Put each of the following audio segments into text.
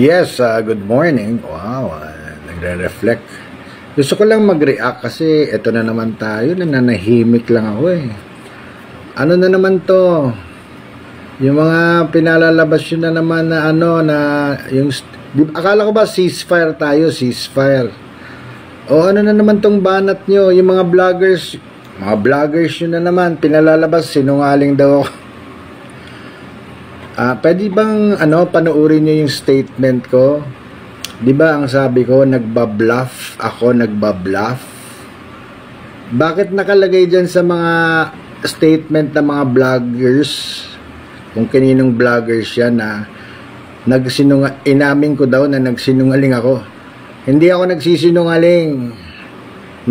Yes, good morning. Wow, nagre-reflect. Gusto ko lang mag-react kasi eto na naman tayo, nananahimik lang ako eh. Ano na naman to? Yung mga pinalalabas yun na naman na yung, akala ko ba ceasefire tayo, ceasefire. O ano na naman tong banat nyo, yung mga vloggers yun na naman, pinalalabas, sinungaling daw ako. Pwede bang panoorin niyo yung statement ko? 'Di ba ang sabi ko, nagbabluff ako, nagbabluff? Bakit nakalagay diyan sa mga statement ng mga vloggers, kung kaninong vloggers yan na inamin ko daw na nagsinungaling ako? Hindi ako nagsisinungaling.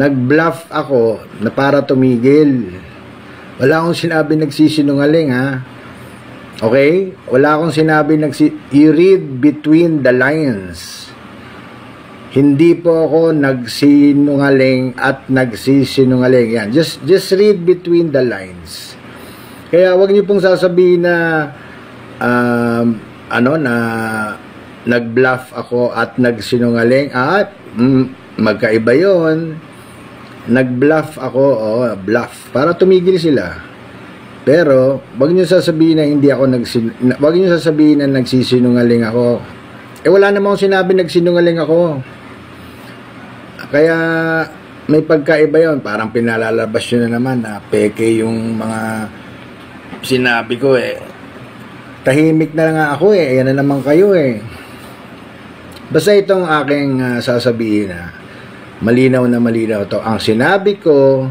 Nagbluff ako na para tumigil. Wala akong sinabi nagsisinungaling, ha? Okay? Wala akong sinabi you read between the lines. Hindi po ako nagsinungaling at nagsisinungaling. Yan. Just read between the lines. Kaya wag niyo pong sasabihin na na nagbluff ako at nagsinungaling. Magkaiba 'yon. Nagbluff ako, bluff para tumigil sila. Pero, wag niyo sasabihin na wag niyo sasabihin na nagsisinungaling ako. Wala namang sinabi nagsinungaling ako. Kaya, may pagkaiba yon. Parang pinalalabas yun na naman na peke yung mga sinabi ko eh. Tahimik na nga ako eh. Yan na naman kayo eh. Basta itong aking sasabihin na malinaw na malinaw to. Ang sinabi ko,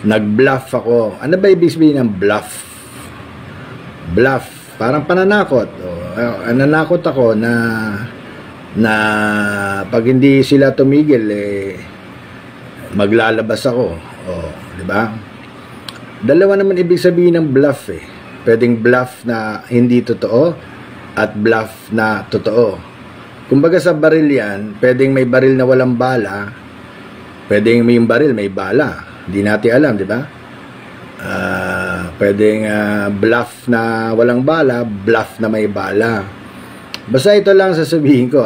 nagbluff ako. Ano ba ibig sabihin ng bluff? Bluff. Parang pananakot. Nanakot ako na pag hindi sila tumigil, maglalabas ako. Di ba? Dalawa naman ibig sabihin ng bluff eh. Pwedeng bluff na hindi totoo at bluff na totoo. Kumbaga sa baril yan, pwedeng may baril na walang bala, pwedeng may baril may bala. Hindi natin alam, di ba? Pwedeng bluff na walang bala, bluff na may bala. Basta ito lang sasabihin ko,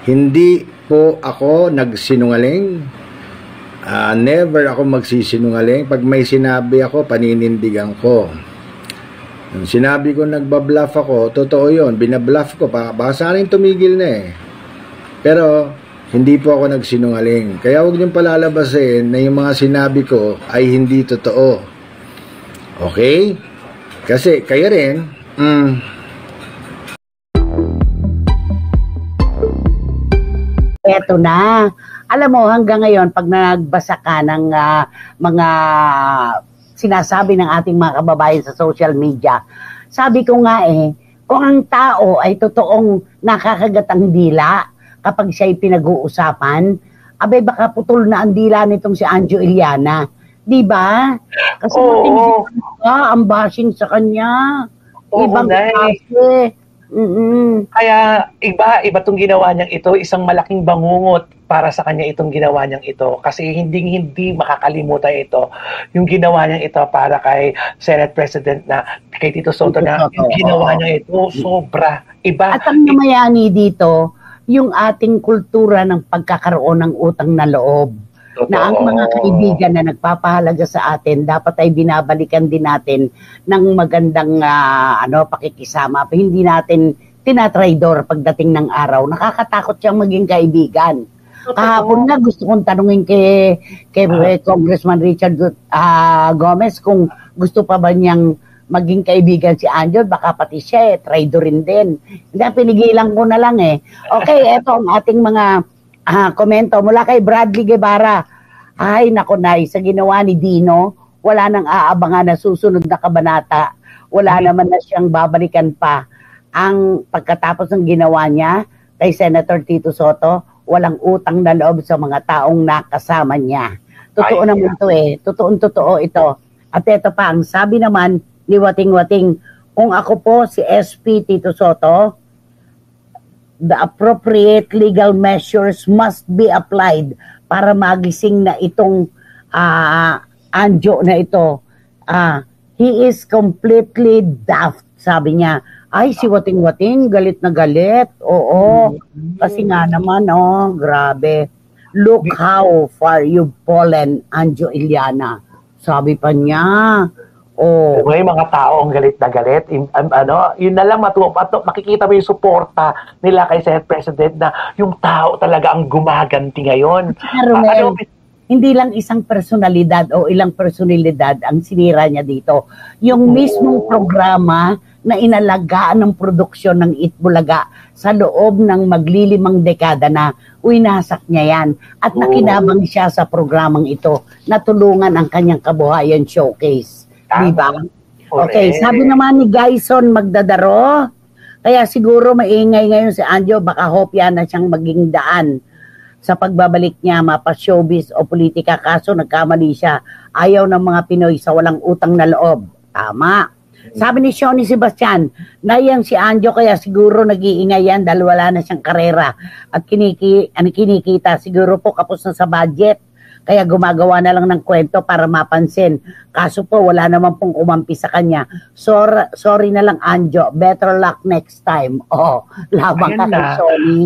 hindi po ako nagsinungaling. Never ako magsisinungaling. Pag may sinabi ako, paninindigan ko. Yung sinabi ko nagbabluff ako, totoo yun. Binabluff ko, baka sanang tumigil na eh. Pero, hindi po ako nagsinungaling. Kaya huwag niyong palalabasin na yung mga sinabi ko ay hindi totoo. Okay? Kasi kayo rin, Eto na. Alam mo, hanggang ngayon, pag nagbasa ka ng mga sinasabi ng ating mga kababayan sa social media, sabi ko nga kung ang tao ay totoong nakakagat ang dila, kapag siya'y pinag-uusapan, abay baka putol na ang dila nitong si Anjo Iliana. Di ba? Kasi ang bashing sa kanya. Ibang klase. Kaya iba tong ginawa niyang ito, isang malaking bangungot para sa kanya itong ginawa niyang ito. Kasi hindi makakalimutan ito. Yung ginawa niyang ito para kay Senate President na kay Tito Soto na yung ginawa niya ito, sobra. Iba. At ang namayani dito, yung ating kultura ng pagkakaroon ng utang na loob. Totoo. Na ang mga kaibigan na nagpapahalaga sa atin, dapat ay binabalikan din natin ng magandang pakikisama. Hindi natin tinatraidor pagdating ng araw. Nakakatakot siyang maging kaibigan. Totoo. Kahapon na gusto kong tanungin kay Congressman Richard Gomez kung gusto pa ba niyang maging kaibigan si Angel, baka pati siya traidorin din. Hindi, pinigilan ko na lang Okay, eto ang ating mga komento mula kay Bradley Guevara. Ay, nako Nay, sa ginawa ni Dino, wala nang aabangan na susunod na kabanata. Wala naman na siyang babalikan pa. Ang pagkatapos ng ginawa niya kay Senator Tito Soto, walang utang na loob sa mga taong nakasama niya. Totoo naman ito Totoong-totoo ito. At ito pa, ang sabi naman ni Wating-Wating, kung ako po si SP Tito Soto, the appropriate legal measures must be applied para magising na itong Anjo na ito. He is completely daft, sabi niya. Ay, si Wating-Wating, galit na galit. Oo. Kasi nga naman, grabe. Look how far you've fallen, Anjo Iliana. Sabi pa niya. May mga tao ang galit na galit. Yun na lang makikita mo yung suporta nila kay Senate President na yung tao talaga ang gumaganti ngayon. Romel, hindi lang isang personalidad o ilang personalidad ang sinira niya dito. Yung mismong programa na inalagaan ng produksyon ng Itbulaga sa loob ng maglilimang dekada na, winasak niya yan. At nakinabang siya sa programang ito na tulungan ang kanyang kabuhayan showcase. Diba? Okay, sabi naman ni Gaison Magdadaro, kaya siguro maingay ngayon si Anjo, baka hopya na siyang maging daan sa pagbabalik niya mapa-showbiz o politika, kaso nagkamali siya. Ayaw ng mga Pinoy sa walang utang na loob. Tama. Sabi ni Shoni Sebastian, nayang si Anjo kaya siguro nag-iingay yan dahil wala na siyang karera at kinikita siguro po kapos na sa budget. Kaya gumagawa na lang ng kwento para mapansin. Kaso po, wala naman pong umampi sa kanya. Sorry na lang, Anjo. Better luck next time. Labang ka kay Sony.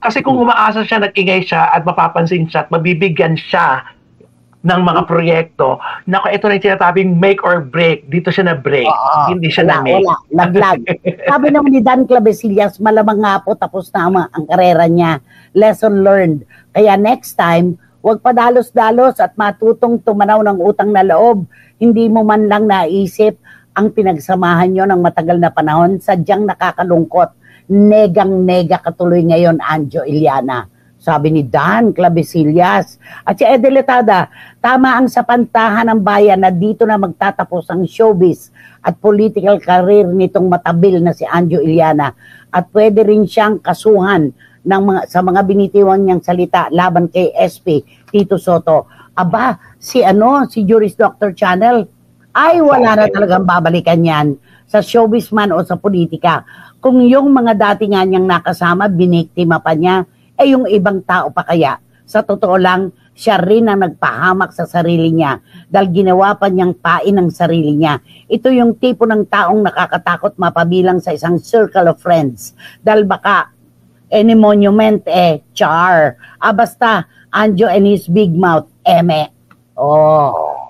Kasi kung umaasa siya, nag-ingay siya at mapapansin siya at mabibigyan siya ng mga proyekto, naku, ito na yung sinasabing make or break. Dito siya na-break. Hindi siya na-make. Laglag. Sabi naman ni Dan Clavesillas, malamang nga po tapos na ang karera niya. Lesson learned. Kaya next time, huwag pa dalos-dalos at matutong tumanaw ng utang na loob. Hindi mo man lang naisip ang pinagsamahan nyo ng matagal na panahon. Sadyang nakakalungkot. Negang-nega katuloy ngayon, Anjo Iliana. Sabi ni Dan Clavesillas. At si Edeletada, tama ang sapantahan ng bayan na dito na magtatapos ang showbiz at political career nitong matabil na si Anjo Iliana. At pwede rin siyang kasuhan sa mga binitiwang niyang salita laban kay SP Tito Soto. Aba, si Juris Doctor Channel, ay wala na talagang babalikan yan sa showbiz man o sa politika. Kung yung mga dati nga niyang nakasama, biniktima pa niya, yung ibang tao pa kaya. Sa totoo lang, siya rin ang nagpahamak sa sarili niya dahil ginawa pa niyang pain ang sarili niya. Ito yung tipo ng taong nakakatakot mapabilang sa isang circle of friends dahil baka any monument char. Basta, Anjo and his big mouth, eme.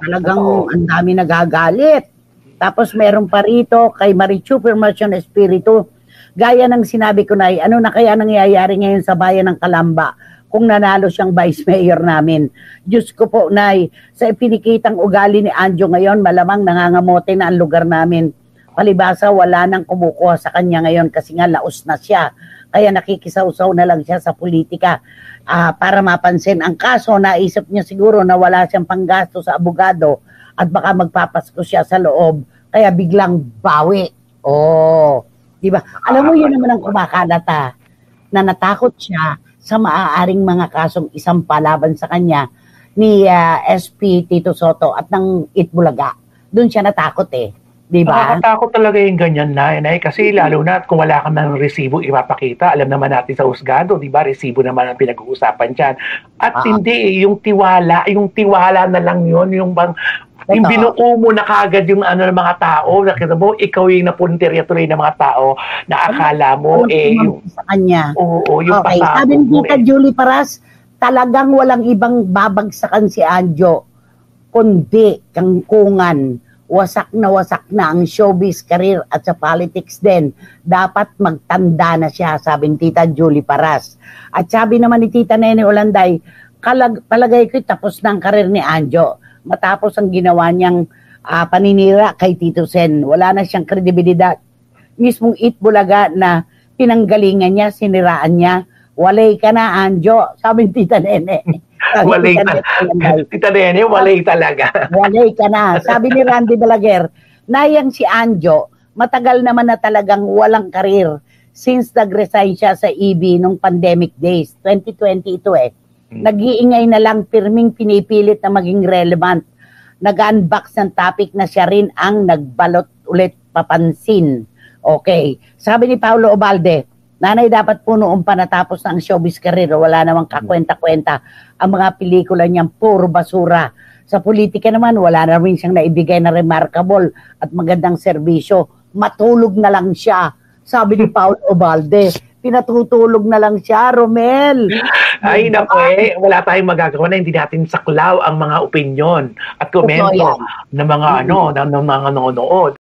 Talagang ang dami nagagalit. Tapos meron pa rito kay Marichu Permasyon Espiritu. Gaya ng sinabi ko na, ano na kaya nangyayari ngayon sa bayan ng Calamba kung nanalo siyang vice mayor namin? Diyos ko po, Nay, sa ipinikitang ugali ni Anjo ngayon, malamang nangangamote na ang lugar namin. Palibasa, wala nang kumukuha sa kanya ngayon kasi nga laos na siya. Kaya nakikisaw-saw na lang siya sa politika para mapansin. Ang kaso, naisip niya siguro na wala siyang panggasto sa abogado at baka magpapasko siya sa loob. Kaya biglang bawi. Diba? Alam mo, yun naman ang kumakalata na natakot siya sa maaaring mga kasong isang palaban sa kanya ni SP Tito Soto at ng Itbulaga. Doon siya natakot Diba? Nakakatakot talaga yung ganyan na kasi lalo na kung wala kang ng resibo ipapakita, alam naman natin sa husgado, di ba? Resibo naman ang pinag-uusapan dyan. At hindi, yung tiwala na lang yun, yung binuo mo na kagad yung ng mga tao, nakita mo, ikaw yung napuntirya tuloy ng mga tao na akala mo, yung sa kanya. Yung okay, sabi ni Tita Julie Paras, talagang walang ibang babagsakan si Anjo, kundi kangkungan. Wasak na ang showbiz career at sa politics din. Dapat magtanda na siya, sabi ni Tita Julie Paras. At sabi naman ni Tita Nene Olanday, palagay ko tapos na ang karir ni Anjo. Matapos ang ginawa niyang paninira kay Tito Sen. Wala na siyang kredibilidad. Mismong Itbulaga na pinanggalingan niya, siniraan niya. Walay ka na, Anjo, sabi ni Tita Nene. Walay Tita Nene, walay talaga. Walay ka na. Sabi ni Randy Balaguer, nayang si Anjo, matagal naman na talagang walang karir since nag-resign siya sa EB nung pandemic days. 2020 ito Nag-iingay na lang, pirming pinipilit na maging relevant. Nag-unbox ng topic na siya rin ang nagbalot ulit papansin. Okay. Sabi ni Paulo Obalde, nanay, dapat po noong pa natapos na ang showbiz career, wala namang kakwenta-kwenta. Ang mga pelikula niyang puro basura. Sa politika naman, wala na rin siyang naibigay na remarkable at magandang serbisyo. matulog na lang siya. Sabi ni Paul Obalde, pinatutulog na lang siya, Romel. Ay, naku wala tayong magagawa na hindi natin saklaw ang mga opinyon at komento ng mga ng mga nanonood.